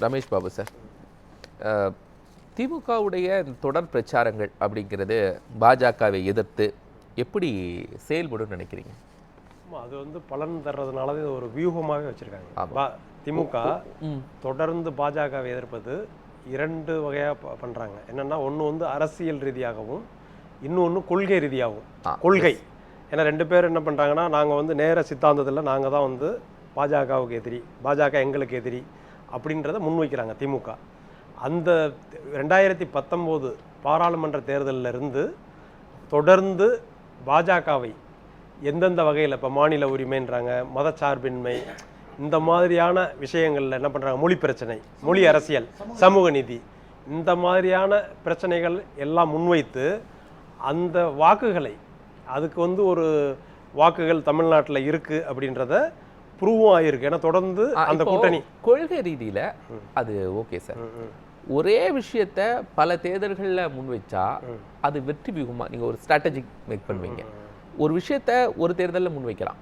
Ramesh Babu sir, திமுகவுடைய தொடர் பிரச்சாரங்கள் அப்படிங்கிறது பாஜகவை எதிர்த்து எப்படி செயல்படும் நினைக்கிறீங்க? அது வந்து பலன் தர்றதுனால இது ஒரு வியூகமாகவே வச்சுருக்காங்க. திமுக தொடர்ந்து பாஜகவை எதிர்ப்பது இரண்டு வகையாக பண்ணுறாங்க. என்னென்னா, ஒன்று வந்து அரசியல் ரீதியாகவும், இன்னொன்று கொள்கை ரீதியாகவும். கொள்கை ஏன்னா ரெண்டு பேர் என்ன பண்ணுறாங்கன்னா, நாங்கள் வந்து நேர சித்தாந்தத்தில் நாங்கள் தான் வந்து பாஜகவுக்கு எதிரி, பாஜக எங்களுக்கு எதிரி அப்படின்றத முன்வைக்கிறாங்க திமுக. அந்த 2019 பாராளுமன்ற தேர்தலில் இருந்து தொடர்ந்து பாஜகவை எந்தெந்த வகையில், இப்போ மாநில உரிமைன்றாங்க, மதச்சார்பின்மை, இந்த மாதிரியான விஷயங்களில் என்ன பண்ணுறாங்க, மொழி பிரச்சனை, மொழி அரசியல், சமூக நீதி, இந்த மாதிரியான பிரச்சனைகள் எல்லாம் முன்வைத்து அந்த வாக்குகளை, அதுக்கு வந்து ஒரு வாக்குகள் தமிழ்நாட்டில் இருக்குது அப்படின்றத ப்ரூவும் ஆகிருக்கு. ஏன்னா தொடர்ந்து அந்த கூட்டணி கொள்கை ரீதியில் அது ஓகே சார். ஒரே விஷயத்த பல தேர்தல்களில் முன்வைச்சா அது வெற்றி வியூகமா நீங்கள் ஒரு ஸ்ட்ராட்டஜிக் மேக் பண்ணுவீங்க. ஒரு விஷயத்த ஒரு தேர்தலில் முன் வைக்கலாம்,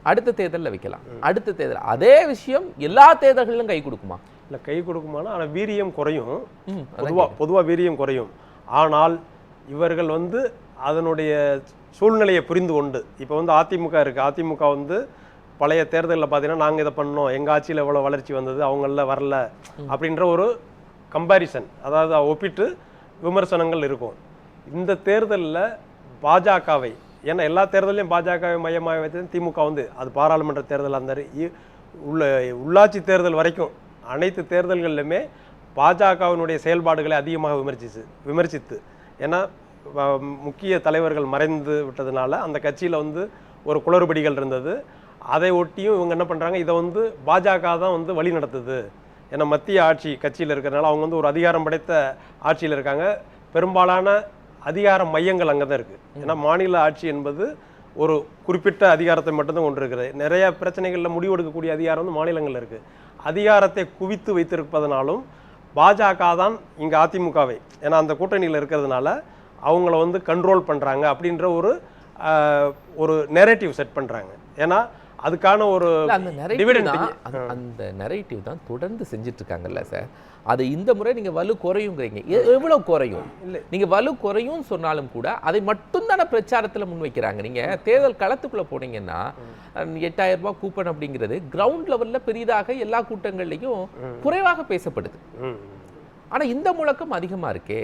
அடுத்த தேர்தலில் வைக்கலாம், அடுத்த தேர்தல் அதே விஷயம் எல்லா தேர்தல்களிலும் கை கொடுக்குமா? இல்லை, கை கொடுக்குமானா ஆனால் வீரியம் குறையும். பொதுவாக வீரியம் குறையும். ஆனால் இவர்கள் வந்து அதனுடைய சூழ்நிலையை புரிந்து கொண்டு, இப்போ வந்து அதிமுக இருக்குது, அதிமுக வந்து பழைய தேர்தலில் பார்த்தீங்கன்னா நாங்கள் இதை பண்ணோம், எங்கள் ஆட்சியில் எவ்வளோ வளர்ச்சி வந்தது, அவங்கள வரல அப்படின்ற ஒரு கம்பேரிசன், அதாவது ஒப்பிட்டு விமர்சனங்கள் இருக்கும். இந்த தேர்தலில் பாஜகவை, ஏன்னா எல்லா தேர்தலையும் பாஜகவை மையமாக வைத்து திமுக வந்து, அது பாராளுமன்ற தேர்தல் அந்த உள்ளாட்சி தேர்தல் வரைக்கும் அனைத்து தேர்தல்களிலுமே பாஜகவினுடைய செயல்பாடுகளை அதிகமாக விமர்சித்து, ஏன்னா முக்கிய தலைவர்கள் மறைந்து விட்டதுனால அந்த கட்சியில் வந்து ஒரு குளறுபடிகள் இருந்தது. அதை ஒட்டியும் இவங்க என்ன பண்ணுறாங்க, இதை வந்து பாஜக தான் வந்து வழி நடத்துது. ஏன்னா மத்திய ஆட்சி கட்சியில் இருக்கிறதுனால அவங்க வந்து ஒரு அதிகாரம் படைத்த ஆட்சியில் இருக்காங்க. பெரும்பாலான அதிகார மையங்கள் அங்கே தான் இருக்குது. ஏன்னா மாநில ஆட்சி என்பது ஒரு குறிப்பிட்ட அதிகாரத்தை மட்டும்தான் கொண்டு இருக்கிறது. நிறைய பிரச்சனைகளில் முடிவெடுக்கக்கூடிய அதிகாரம் வந்து மாநிலங்களில் இருக்குது. அதிகாரத்தை குவித்து வைத்திருப்பதனாலும் பாஜக தான் இங்கே அதிமுகவை, ஏன்னா அந்த கூட்டணியில் இருக்கிறதுனால அவங்கள வந்து கண்ட்ரோல் பண்ணுறாங்க அப்படின்ற ஒரு நெரேட்டிவ் செட் பண்ணுறாங்க. ஏன்னா அதுக்கான ஒரு அந்த நெரேட்டிவ் தான் தொடர்ந்து செஞ்சுட்டு இருக்காங்கல்ல சார். அது இந்த முறை நீங்க வலு குறையுங்கிறீங்க. எவ்வளவு குறையும்? நீங்க வலு குறையும் சொன்னாலும் கூட அதை மட்டும் தானே பிரச்சாரத்தில் முன்வைக்கிறாங்க. நீங்க தேர்தல் களத்துக்குள்ள போனீங்கன்னா 8000 ரூபாய் கூப்பன் அப்படிங்கிறது கிரவுண்ட் லெவல்ல பெரிதாக எல்லா கூட்டங்கள்லையும் குறைவாக பேசப்படுது. ஆனா இந்த முழக்கம் அதிகமா இருக்கே.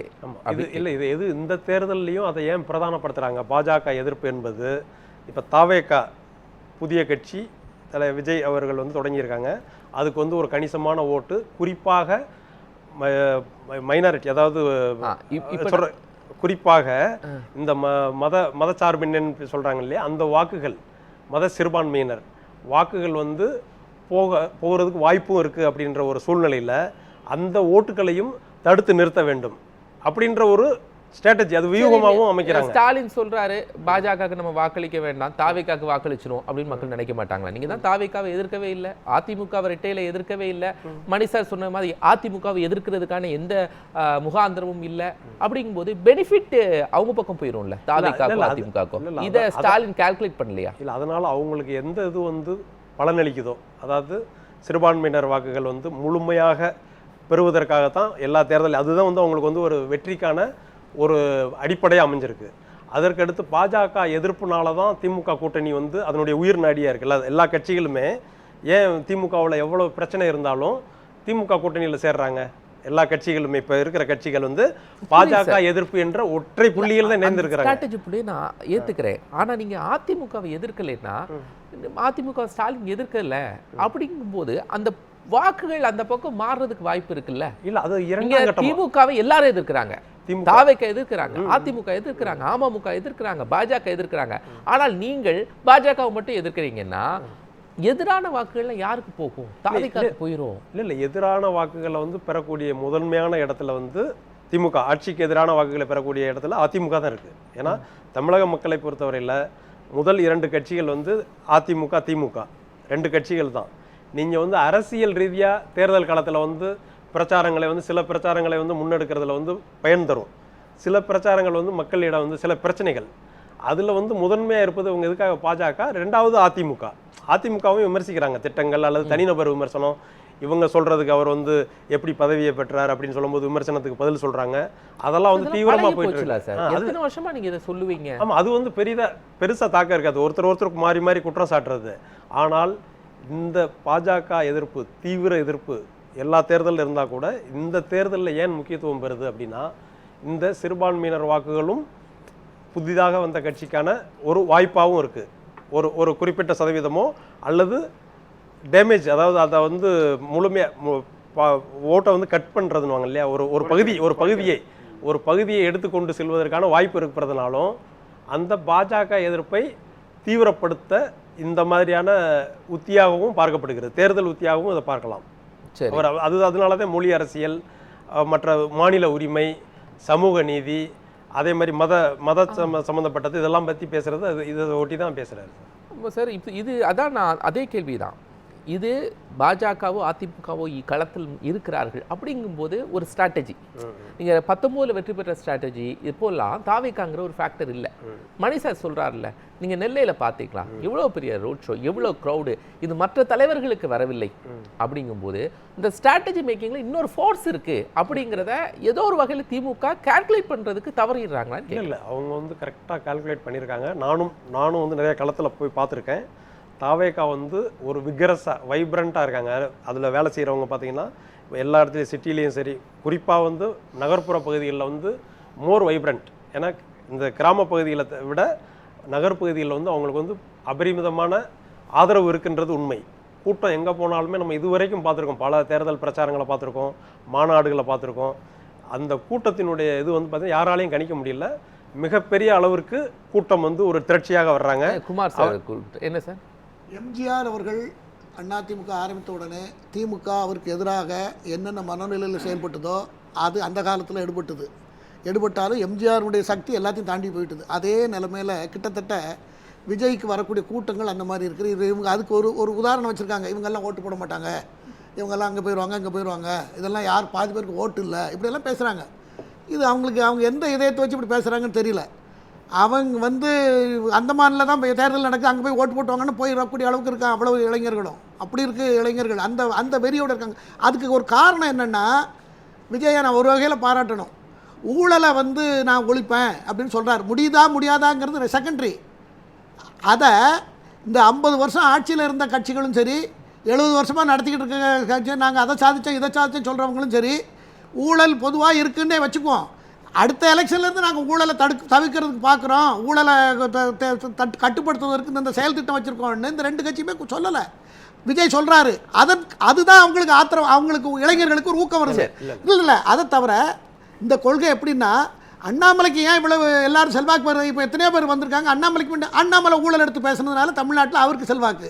இது எது இந்த தேர்தல்லையும் அதை ஏன் பிரதானப்படுத்துறாங்க? பாஜக எதிர்ப்பு என்பது இப்ப தாவேகா புதிய கட்சி விஜய் அவர்கள் வந்து தொடங்கியிருக்காங்க. அதுக்கு வந்து ஒரு கணிசமான ஓட்டு, குறிப்பாக மைனாரிட்டி, அதாவது குறிப்பாக இந்த மதச்சார்பின்மைன்னு சொல்றாங்க இல்லையா, அந்த வாக்குகள், மத சிறுபான்மையினர் வாக்குகள் வந்து போகிறதுக்கு வாய்ப்பும் இருக்கு. அப்படின்ற ஒரு சூழ்நிலையில அந்த ஓட்டுகளையும் தடுத்து நிறுத்த வேண்டும் அப்படின்ற ஒரு ஸ்ட்ராட்டஜி, அது வியூகமாகவும் அமைக்கிறாங்க. ஸ்டாலின் சொல்றாரு, பாஜகவுக்கு நம்ம வாக்களிக்க வேண்டாம், தாவேக்காவுக்கு வாக்களிச்சிரும் அப்படின்னு மக்கள் நினைக்க மாட்டாங்களா? நீங்க தான் தாவேக்காவை எதிர்க்கவே இல்லை, அதிமுகவை ரெட்டையில எதிர்க்கவே இல்லை, மணி சார் சொன்ன மாதிரி அதிமுகவை எதிர்க்கிறதுக்கான எந்த முகாந்திரமும் இல்லை. அப்படிங்கும்போது பெனிஃபிட் அவங்க பக்கம் போயிரும்ல, தாவேக்காவுக்கும் அதிமுகவுக்கும். இதை ஸ்டாலின் கால்குலேட் பண்ணலையா? இல்லை, அதனால அவங்களுக்கு எந்த இது வந்து பலனளிக்குதோ, அதாவது சிறுபான்மையினர் வாக்குகள் வந்து முழுமையாக பெறுவதற்காகத்தான் எல்லா தேர்தலும், அதுதான் வந்து அவங்களுக்கு வந்து ஒரு வெற்றிக்கான ஒரு அடிப்படையாக அமைஞ்சிருக்கு. அதற்கடுத்து பாஜக எதிர்ப்புனால தான் திமுக கூட்டணி வந்து அதனுடைய உயிர் நாடியாக இருக்குல்ல. எல்லா கட்சிகளுமே ஏன் திமுகவில் எவ்வளோ பிரச்சனை இருந்தாலும் திமுக கூட்டணியில் சேர்றாங்க. எல்லா கட்சிகளுமே இப்போ இருக்கிற கட்சிகள் வந்து பாஜக எதிர்ப்பு என்ற ஒற்றை புள்ளிகள் தான் நேர்ந்திருக்கிறாங்க. ஸ்ட்ராட்டஜி புள்ளி நான் ஏற்றுக்கிறேன். ஆனால் நீங்கள் அதிமுகவை எதிர்க்கலைன்னா, அதிமுக ஸ்டாலின் எதிர்க்கல அப்படிங்கும்போது அந்த வாக்குகள் அந்த பக்கம் மாறுறதுக்கு வாய்ப்பு இருக்குல்ல. இல்ல, அது திமுகவை எல்லாரும் எதிர்க்கிறாங்க, தாவேக்க எதிர்க்கிறாங்க, அதிமுக எதிர்க்கிறாங்க, அமமுக எதிர்க்கிறாங்க, பாஜக எதிர்க்கிறாங்க. ஆனால் நீங்கள் பாஜகவை மட்டும் எதிர்க்கிறீங்கன்னா எதிரான வாக்குகள்ல யாருக்கு போகும்? தாவேக்காக்கு போயிடும். இல்ல, எதிரான வாக்குகளை வந்து பெறக்கூடிய முதன்மையான இடத்துல வந்து திமுக, ஆட்சிக்கு எதிரான வாக்குகளை பெறக்கூடிய இடத்துல அதிமுக தான் இருக்கு. ஏன்னா தமிழக மக்களை பொறுத்தவரையில முதல் 2 கட்சிகள் வந்து அதிமுக, திமுக 2 கட்சிகள் தான். நீங்கள் வந்து அரசியல் ரீதியாக தேர்தல் காலத்தில் வந்து பிரச்சாரங்களை வந்து சில பிரச்சாரங்களை வந்து முன்னெடுக்கிறதுல வந்து பயன் தரும். சில பிரச்சாரங்கள் வந்து மக்களிடம் வந்து சில பிரச்சனைகள், அதில் வந்து முதன்மையாக இருப்பது இவங்க எதுக்காக பாஜக, ரெண்டாவது அதிமுகவையும் விமர்சிக்கிறாங்க, திட்டங்கள் அல்லது தனிநபர் விமர்சனம், இவங்க சொல்றதுக்கு அவர் வந்து எப்படி பதவியை பெற்றார் அப்படின்னு சொல்லும்போது விமர்சனத்துக்கு பதில் சொல்றாங்க. அதெல்லாம் வந்து தீவிரமா போயிட்டு இருக்கு சார். எத்தனை வருஷமா நீங்க இதை சொல்லுவீங்க? ஆமா, அது வந்து பெருசா தாக்கம் இருக்காது, ஒருத்தருக்கு மாறி மாறி குற்றம் சாட்டுறது. ஆனால் இந்த பாஜக எதிர்ப்பு, தீவிர எதிர்ப்பு எல்லா தேர்தலில் இருந்தா கூட இந்த தேர்தலில் ஏன் முக்கியத்துவம் பெறுது அப்படின்னா, இந்த சிறுபான்மையினர் வாக்குகளும் புதிதாக வந்த கட்சிக்கான ஒரு வாய்ப்பாகவும் இருக்கு. ஒரு குறிப்பிட்ட சதவீதமோ அல்லது டேமேஜ், அதாவது அதை வந்து ஓட்டை வந்து கட் பண்ணுறதுன்னு இல்லையா, ஒரு பகுதியை எடுத்துக்கொண்டு செல்வதற்கான வாய்ப்பு இருக்கிறதுனாலும் அந்த பாஜக எதிர்ப்பை தீவிரப்படுத்த இந்த மாதிரியான உத்தியாகவும் பார்க்கப்படுகிறது, தேர்தல் உத்தியாகவும் இதை பார்க்கலாம். அதனாலதான் மொழி அரசியல், மற்ற மாநில உரிமை, சமூக நீதி, அதே மாதிரி மத சம்பந்தப்பட்டது இதெல்லாம் பற்றி பேசுறது, இதை ஒட்டி தான் பேசுறாரு சார். இது அதான் நான் அதே கேள்விதான். இது பாஜகவோ அதிமுகவோ களத்தில் இருக்கிறார்கள் அப்படிங்கும்போது ஒரு ஸ்ட்ராட்டஜி, நீங்கள் 19 வெற்றி பெற்ற ஸ்ட்ராட்டஜி இப்போல்லாம் தாவேக்காங்கிற ஒரு ஃபேக்டர் இல்லை. மணி சார் சொல்கிறார்ல, நீங்கள் நெல்லையில் பார்த்தீங்களா எவ்வளோ பெரிய ரோட் ஷோ, எவ்வளோ க்ரௌடு, இது மற்ற தலைவர்களுக்கு வரவில்லை. அப்படிங்கும்போது இந்த ஸ்ட்ராட்டஜி மேக்கிங்கில் இன்னொரு ஃபோர்ஸ் இருக்குது அப்படிங்கிறத ஏதோ ஒரு வகையில் திமுக கால்குலேட் பண்ணுறதுக்கு தவறிடுறாங்களா? இல்லை, அவங்க வந்து கரெக்டாக கால்குலேட் பண்ணியிருக்காங்க. நானும் வந்து நிறைய களத்தில் போய் பார்த்துருக்கேன். தாவேக்கா வந்து ஒரு விகரஸாக வைப்ரண்ட்டாக இருக்காங்க. அதில் வேலை செய்கிறவங்க பார்த்தீங்கன்னா எல்லா இடத்துலையும் சிட்டிலையும் சரி, குறிப்பாக வந்து நகர்ப்புற பகுதிகளில் வந்து மோர் வைப்ரண்ட். ஏன்னா இந்த கிராம பகுதிகளை விட நகர்ப்பகுதிகளில் வந்து அவங்களுக்கு வந்து அபரிமிதமான ஆதரவு இருக்குன்றது உண்மை. கூட்டம் எங்கே போனாலுமே நம்ம இதுவரைக்கும் பார்த்துருக்கோம், பல தேர்தல் பிரச்சாரங்களை பார்த்துருக்கோம், மாநாடுகளை பார்த்துருக்கோம். அந்த கூட்டத்தினுடைய இது வந்து பார்த்தீங்கன்னா யாராலையும் கணிக்க முடியல. மிகப்பெரிய அளவிற்கு கூட்டம் வந்து ஒரு திரட்சியாக வர்றாங்க. குமார் சார் என்ன சார், எம்ஜிஆர் அவர்கள் அதிமுக ஆரம்பித்த உடனே திமுக அவருக்கு எதிராக என்னென்ன மனநிலையில் செயல்பட்டதோ அது அந்த காலத்தில் எடுபட்டாலும் எம்ஜிஆருடைய சக்தி எல்லாத்தையும் தாண்டி போயிட்டுது. அதே நிலைமையில் கிட்டத்தட்ட விஜய்க்கு வரக்கூடிய கூட்டங்கள் அந்த மாதிரி இருக்குது. இவங்க அதுக்கு ஒரு உதாரணம் வச்சுருக்காங்க. இவங்கெல்லாம் ஓட்டு போட மாட்டாங்க, இவங்கெல்லாம் அங்கே போயிடுவாங்க, இதெல்லாம் யார் பாதி பேருக்கு ஓட்டு இல்லை, இப்படியெல்லாம் பேசுகிறாங்க. இது அவங்க எந்த இதயத்தை வச்சு இப்படி பேசுகிறாங்கன்னு தெரியல. அவங்க வந்து அந்தமானில் தான் தேர்தல் நடக்குது, அங்கே போய் ஓட்டு போட்டுவாங்கன்னு போயிடக்கூடிய அளவுக்கு இருக்காங்க அவ்வளவு இளைஞர்களும். அப்படி இருக்குது இளைஞர்கள், அந்த வெறியோடு இருக்காங்க. அதுக்கு ஒரு காரணம் என்னென்னா, விஜயை நான் ஒரு வகையில் பாராட்டணும். ஊழலை வந்து நான் ஒழிப்பேன் அப்படின்னு சொல்கிறார். முடியாதாங்கிறது செகண்டரி. அதை இந்த 50 வருஷம் ஆட்சியில் இருந்த கட்சிகளும் சரி, 70 வருஷமாக நடத்திக்கிட்டு இருக்க கட்சி, நாங்கள் அதை சாதித்தோம் இதை சாதித்தோம் சொல்கிறவங்களும் சரி, ஊழல் பொதுவாக இருக்குன்னே வச்சுக்குவோம். அடுத்த எலெக்ஷன்லேருந்து நாங்கள் ஊழலை தவிர்க்கிறதுக்கு பார்க்குறோம், ஊழலை கட்டுப்படுத்துவதற்கு இந்த செயல் திட்டம் வச்சுருக்கோம்னு இந்த 2 கட்சியுமே சொல்லலை. விஜய் சொல்கிறாரு. அதுதான் அவங்களுக்கு ஆத்திரம், அவங்களுக்கு இளைஞர்களுக்கு ஒரு ஊக்கம் வருது. இல்லை அதை தவிர இந்த கொள்கை எப்படின்னா, அண்ணாமலைக்கு ஏன் இவ்வளவு எல்லாரும் செல்வாக்கு வருது? இப்போ எத்தனையோ பேர் வந்திருக்காங்க அண்ணாமலைக்கு. அண்ணாமலை ஊழல் எடுத்து பேசுனதுனால தமிழ்நாட்டில் அவருக்கு செல்வாக்கு.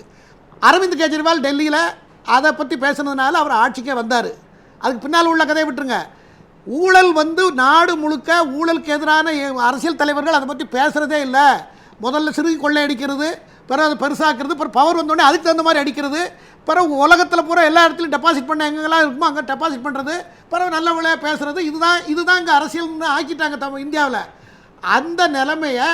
அரவிந்த் கெஜ்ரிவால் டெல்லியில் அதை பற்றி பேசுனதுனால அவர் ஆட்சிக்கே வந்தார். அதுக்கு பின்னால் உள்ள கதையை விட்டுருங்க. ஊழல் வந்து நாடு முழுக்க ஊழலுக்கு எதிரான அரசியல் தலைவர்கள் அதை பற்றி பேசுகிறதே இல்லை. முதல்ல சிறுகி கொள்ளையடிக்கிறது, பிறகு அதை பெருசாக்குறது, பிறகு பவர் வந்தோடனே அதுக்கு தகுந்த மாதிரி அடிக்கிறது, பிறகு உலகத்தில் பூரா எல்லா இடத்துலையும் டெபாசிட் பண்ண எங்கெல்லாம் இருக்குமோ அங்கே டெபாசிட் பண்ணுறது, பிறகு நல்ல விளையாக பேசுகிறது. இதுதான் இங்கே அரசியல்னு ஆக்கிட்டாங்க இந்தியாவில். அந்த நிலைமையை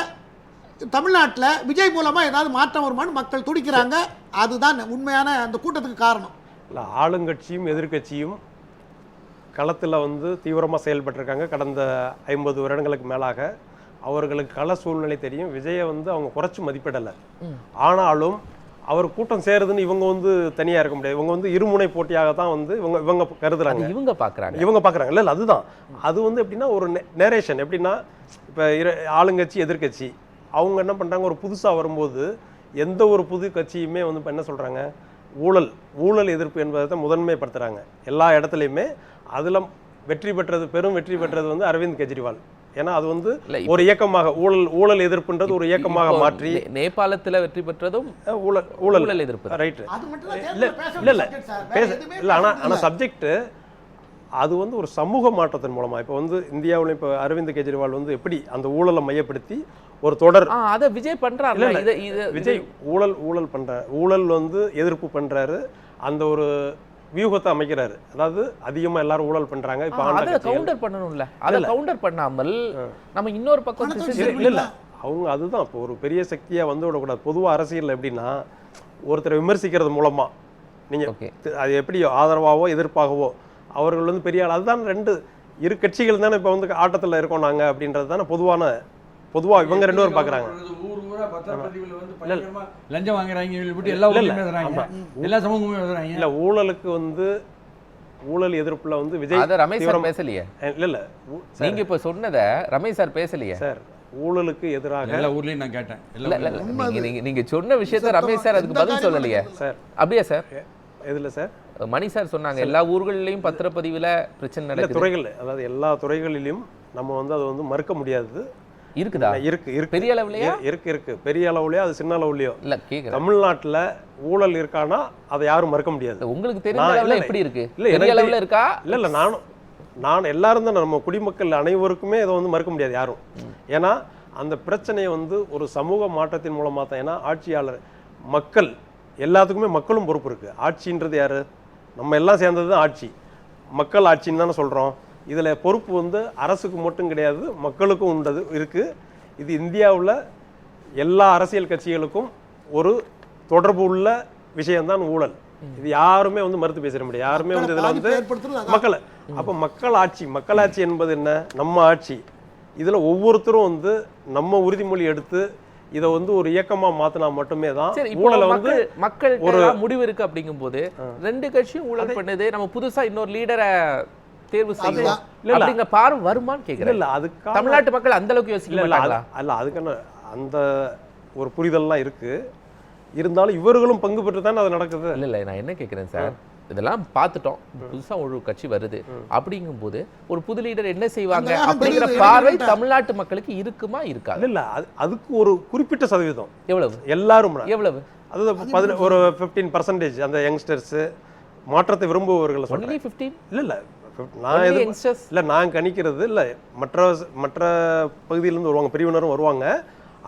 தமிழ்நாட்டில் விஜய் மூலமாக ஏதாவது மாற்றம் வருமானு மக்கள் துடிக்கிறாங்க. அதுதான் உண்மையான அந்த கூட்டத்துக்கு காரணம். இல்லை, ஆளுங்கட்சியும் எதிர்கட்சியும் களத்தில் வந்து தீவிரமாக செயல்பட்டிருக்காங்க. கடந்த 50 வருடங்களுக்கு மேலாக அவர்களுக்கு கள சூழ்நிலை தெரியும். விஜயை வந்து அவங்க குறைச்சி மதிப்பிடலை. ஆனாலும் அவர் கூட்டம் சேருதுன்னு இவங்க வந்து தனியாக இருக்க முடியாது. இவங்க வந்து இருமுனை போட்டியாக தான் வந்து இவங்க கருதுறாங்க, இவங்க பார்க்குறாங்க. இல்லை அதுதான், அது வந்து எப்படின்னா ஒரு நேரேஷன். எப்படின்னா இப்போ ஆளுங்கட்சி எதிர்கட்சி அவங்க என்ன பண்ணுறாங்க, ஒரு புதுசாக வரும்போது எந்த ஒரு புது கட்சியுமே வந்து இப்போ என்ன சொல்கிறாங்க, ஊழல் எதிர்ப்பு என்பதை தான் முதன்மைப்படுத்துகிறாங்க எல்லா இடத்துலையுமே. அதில் பெரும் வெற்றி பெற்றது வந்து அரவிந்த் கெஜ்ரிவால். ஏன்னா அது வந்து ஒரு இயக்கமாக ஊழல் எதிர்ப்புன்றது ஒரு இயக்கமாக மாற்றி, நேபாளத்தில் வெற்றி பெற்றதும் ஊழல் எதிர்ப்பு. ரைட்டு. இல்லை ஆனால் சப்ஜெக்ட் அது வந்து ஒரு சமூக மாற்றத்தின் மூலமா. இப்போ வந்து இந்தியாவில் இப்போ அரவிந்த் கெஜ்ரிவால் வந்து எப்படி அந்த ஊழலை மையப்படுத்தி ஒரு தொடர் அதை விஜய் பண்றாரு. விஜய் ஊழல் பண்றாரு, ஊழல் வந்து எதிர்ப்பு பண்றாரு, அந்த ஒரு வியூகத்தை அமைக்கிறாரு. அதாவது அதிகமா எல்லாரும் ஊழல் பண்றாங்க, இப்போ அதை கவுண்டர் பண்ணணும்ல, அதை கவுண்டர் பண்ணாமல் நம்ம இன்னொரு பக்கம் இல்ல அவங்க அதுதான் இப்போ ஒரு பெரிய சக்தியா வந்து விடக்கூடாது. பொதுவாக அரசியல் எப்படின்னா ஒருத்தரை விமர்சிக்கிறது மூலமா நீங்கள் ஓகே அது எப்படி ஆதரவாகவோ எதிர்ப்பாகவோ அவர்கள் வந்து பெரிய ஆள். அதுதான் இரு கட்சிகள் தானே இப்போ வந்து ஆட்டத்தில் இருக்கோம் நாங்கள் அப்படின்றது தானே பொதுவாக இவங்க 2 பேரும் பார்க்குறாங்க. லஞ்சம் வாங்குறாங்க எல்லா எல்லா சமூகமும் எழுதுறாங்க. இல்லை ஊழலுக்கு வந்து ஊழல் எதிர்ப்புல வந்து விஜய் அத ரமேஷ் சார் பேசலையே. இல்ல நீங்க இப்ப சொன்னத ரமேஷ் சார் பேசலையே சார். ஊழலுக்கு எதிராக எல்லா ஊர்லயும் நான் கேட்டேன். நீங்க சொன்ன விஷயத்த ரமேஷ் சார் அதுக்கு பதில் சொல்லலையே சார். அப்படியே சார்? எதுல சார்? மணி சார் சொன்னாங்க எல்லா ஊர்களிலையும் பத்திரப்பதிவுல பிரச்சனை நடக்குது. துறைகள், அதாவது எல்லா துறைகளிலும் நம்ம வந்து அதை வந்து மறுக்க முடியாது. இருக்குதா? இருக்கு. பெரிய அளவுலயா? இருக்கு. பெரிய அளவுலயோ அது சின்ன அளவுலயோ இல்ல கேக்குறேன். தமிழ்நாட்டுல ஊழல் இருக்கானா அதை யாரும் மறுக்க முடியாது. உங்களுக்கு தெரிஞ்ச அளவுல எப்படி இருக்கு? இல்ல பெரிய அளவுல இருக்கா? இல்ல நான் எல்லாரும் தான், நம்ம குடிமக்கள் அனைவருக்குமே இதை வந்து மறுக்க முடியாது யாரும். ஏன்னா அந்த பிரச்சனையை வந்து ஒரு சமூக மாற்றத்தின் மூலமா தான். ஏன்னா ஆட்சியாளர் மக்கள் எல்லாத்துக்குமே மக்களும் பொறுப்பு இருக்கு. ஆட்சின்றது யாரு? நம்ம எல்லாம் சேர்ந்தது தான் ஆட்சி. மக்கள் ஆட்சின்னு தானே சொல்றோம். இதுல பொறுப்பு வந்து அரசுக்கு மட்டும் கிடையாது, மக்களுக்கும் இருக்கு. இது இந்தியாவில் எல்லா அரசியல் கட்சிகளுக்கும் ஒரு தொடர்பு உள்ள விஷயம்தான் ஊழல். இது யாருமே வந்து மறுத்து பேச முடியாது. யாருமே வந்து இதுல வந்து மக்களை அப்ப மக்களாட்சி என்பது என்ன? நம்ம ஆட்சி. இதுல ஒவ்வொருத்தரும் வந்து நம்ம உறுதிமொழி எடுத்து இதை வந்து ஒரு இயக்கமா மாத்தினா மட்டுமே தான் ஊழலை வந்து மக்கள் ஒரு முடிவு இருக்கு. அப்படிங்கும் போது 2 கட்சியும் ஊழல் பண்ணுது, நம்ம புதுசா இன்னொரு லீடரை தேர்வு செய்யலாம் அப்படிங்கிற பார்வை வருமான்னு கேட்கிறேன். இல்ல அதுக்கு தமிழ்நாட்டு மக்கள் அந்த அளவுக்கு யோசிக்க மாட்டாங்களா? அல்ல, அதுக்கான அந்த ஒரு புரிதல்லாம் இருக்கு. இருந்தாலும் இவர்களும் பங்கு பெற்று தானே அது நடக்குது. இல்ல நான் என்ன கேட்கிறேன் சார், இதெல்லாம் பார்த்துட்டோம், புதுசா ஒரு கட்சி வருது அப்படிங்கும் போது ஒரு புது லீடர் என்ன செய்வாங்க அப்படிங்கிற பார்வை தமிழ்நாட்டு மக்களுக்கு இருக்குமா இருக்காது? இல்ல அதுக்கு ஒரு குறிப்பிட்ட சதவீதம். எவ்வளவு? எல்லாரும் எவ்வளவு? அதாவது ஒரு 15% அந்த யங்ஸ்டர்ஸ் மாற்றத்தை விரும்புபவர்கள் சொல்றேன். 15? இல்ல நான் கணிக்கிறது இல்ல, மற்ற பகுதியிலிருந்து வருவாங்க, பிரிவினரும் வருவாங்க.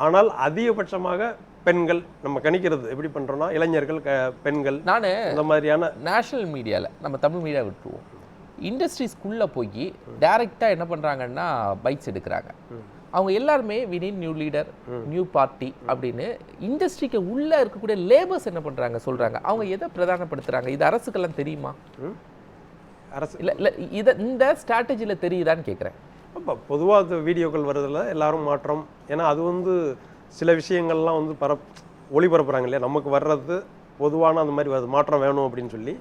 ஆனால் அதிகபட்சமாக பெண்கள் நம்ம கணிக்கிறது எப்படி பண்றோம்னா இளைஞர்கள், பெண்கள். நானு இந்த மாதிரியான நேஷனல் மீடியால, நம்ம தமிழ் மீடியா விட்டுருவோம், இண்டஸ்ட்ரீஸ்குள்ள போய் டைரக்டா என்ன பண்றாங்கன்னா பைட்ஸ் எடுக்கிறாங்க. அவங்க எல்லாருமே we need new leader, new party அப்படின்னு இண்டஸ்ட்ரிக்கு உள்ள இருக்கக்கூடிய லேபர்ஸ் என்ன பண்றாங்க சொல்றாங்க. அவங்க எதை பிரதானப்படுத்துறாங்க? இது அரசுக்கெல்லாம் தெரியுமா? அரசு இல்ல இந்த ஸ்ட்ராட்டஜில தெரியுதான்னு கேட்குறேன். பொதுவாக வீடியோக்கள் வருதுல எல்லாரும் மாற்றம். ஏன்னா அது வந்து சில விஷயங்கள்லாம் வந்து ஒளிபரப்புறாங்க இல்லையா, நமக்கு வர்றது பொதுவான அந்த மாதிரி வருது, மாற்றம் வேணும் அப்படின்னு சொல்லி.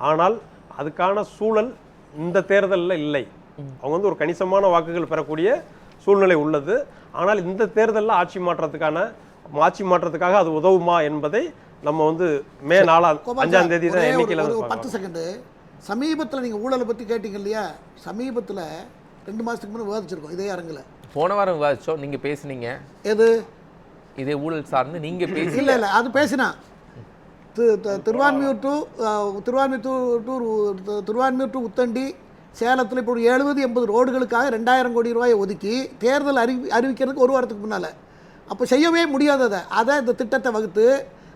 ஆனால் அதுக்கான சூழல் இந்த தேர்தலில் இல்லை. அவங்க வந்து ஒரு கணிசமான வாக்குகள் பெறக்கூடிய சூழ்நிலை உள்ளது. ஆனால் இந்த தேர்தலில் ஆட்சி மாற்றத்துக்காக அது உதவுமா என்பதை நம்ம வந்து மே 5ஆம் தேதி தான் எண்ணிக்கையில் 10 செகண்டு. சமீபத்தில் நீங்கள் ஊழலை பற்றி கேட்டீங்க இல்லையா, சமீபத்தில் 2 மாதத்துக்கு முன்னே விவாதிச்சிருக்கோம் இதே அரங்கில். போன வாரம் விவாதிச்சோம், நீங்க பேசுனீங்க. எது? இதே ஊழல் சார்ந்து நீங்க பேசி. இல்லை அது பேசினா திருவான்மியூர் டு உத்தண்டி சேலத்தில் இப்போ ஒரு 70-80 ரோடுகளுக்காக 2000 கோடி ரூபாயை ஒதுக்கி தேர்தல் அறிவிக்கிறதுக்கு 1 வாரத்துக்கு முன்னால். அப்போ செய்யவே முடியாததை இந்த திட்டத்தை வகுத்து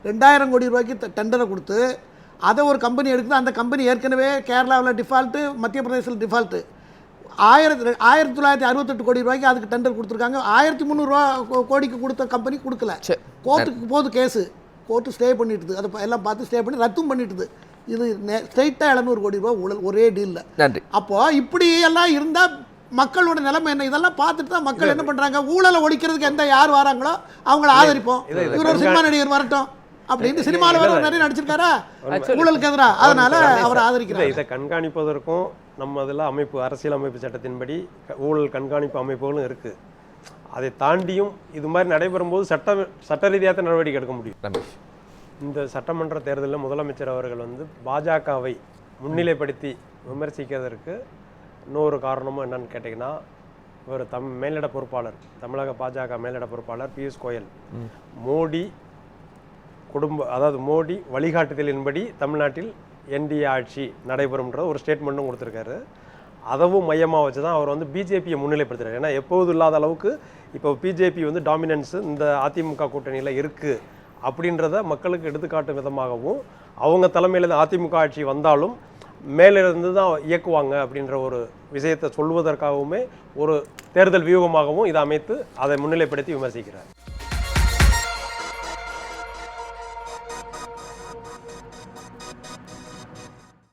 2000 கோடி ரூபாய்க்கு டெண்டரை கொடுத்து அதை ஒரு கம்பெனி எடுக்குது. அந்த கம்பெனி ஏற்கனவே கேரளாவில் டிஃபால்ட்டு, மத்திய பிரதேசத்தில் டிஃபால்ட்டு. 1968 கோடி ரூபாய்க்கு அதுக்கு டெண்டர் கொடுத்துருக்காங்க. 1300 கோடிக்கு கொடுத்த கம்பெனி கொடுக்கல. கோர்ட்டுக்கு போது கேஸு, கோர்ட்டு ஸ்டே பண்ணிட்டுது. அதை எல்லாம் பார்த்து ஸ்டே பண்ணி ரத்தும் பண்ணிட்டுது. இது ஸ்ட்ரைட்டாக 700 கோடி ரூபா ஊழல் ஒரே டீலில். நன்றி. அப்போ இப்படி எல்லாம் இருந்தால் மக்களோட நிலைமை என்ன? இதெல்லாம் பார்த்துட்டு தான் மக்கள் என்ன பண்ணுறாங்க, ஊழலை ஒழிக்கிறதுக்கு யார் வராங்களோ அவங்கள ஆதரிப்போம். இவர் ஒரு சினிமா நடிகர் வரட்டும் அப்படின்னு சினிமாவில் வேற நிறைய நடிச்சிருக்காரா ஊழலுக்கு எதிராக, அதனால அவரை ஆதரிக்கிறார். இதை கண்காணிப்பதற்கும் நம்ம அதில் அரசியல் அமைப்பு சட்டத்தின்படி ஊழல் கண்காணிப்பு அமைப்புகளும் இருக்கு. அதை தாண்டியும் இது மாதிரி நடைபெறும் போது சட்ட ரீதியாக நடவடிக்கை எடுக்க முடியும். இந்த சட்டமன்ற தேர்தலில் முதலமைச்சர் அவர்கள் வந்து பாஜகவை முன்னிலைப்படுத்தி விமர்சிக்கிறதற்கு இன்னொரு காரணமும் என்னன்னு கேட்டிங்கன்னா, ஒரு மேலிட பொறுப்பாளர், தமிழக பாஜக மேலிட பொறுப்பாளர் பியூஷ் கோயல் மோடி வழிகாட்டுதலின்படி தமிழ்நாட்டில் என்டிஏ ஆட்சி நடைபெறும்ன்ற ஒரு ஸ்டேட்மெண்ட்டும் கொடுத்துருக்காரு. அதவும் மையமாக வச்சு தான் அவர் வந்து பிஜேபியை முன்னிலைப்படுத்துறாரு. ஏன்னா எப்போது இல்லாத அளவுக்கு இப்போ பிஜேபி வந்து டாமினன்ஸு இந்த அதிமுக கூட்டணியில் இருக்குது அப்படின்றத மக்களுக்கு எடுத்துக்காட்டும் விதமாகவும், அவங்க தலைமையில் அதிமுக ஆட்சி வந்தாலும் மேலிருந்து தான் இயக்குவாங்க அப்படின்ற ஒரு விஷயத்தை சொல்வதற்காகவுமே ஒரு தேர்தல் வியூகமாகவும் இதை அமைத்து அதை முன்னிலைப்படுத்தி விமர்சிக்கிறார்.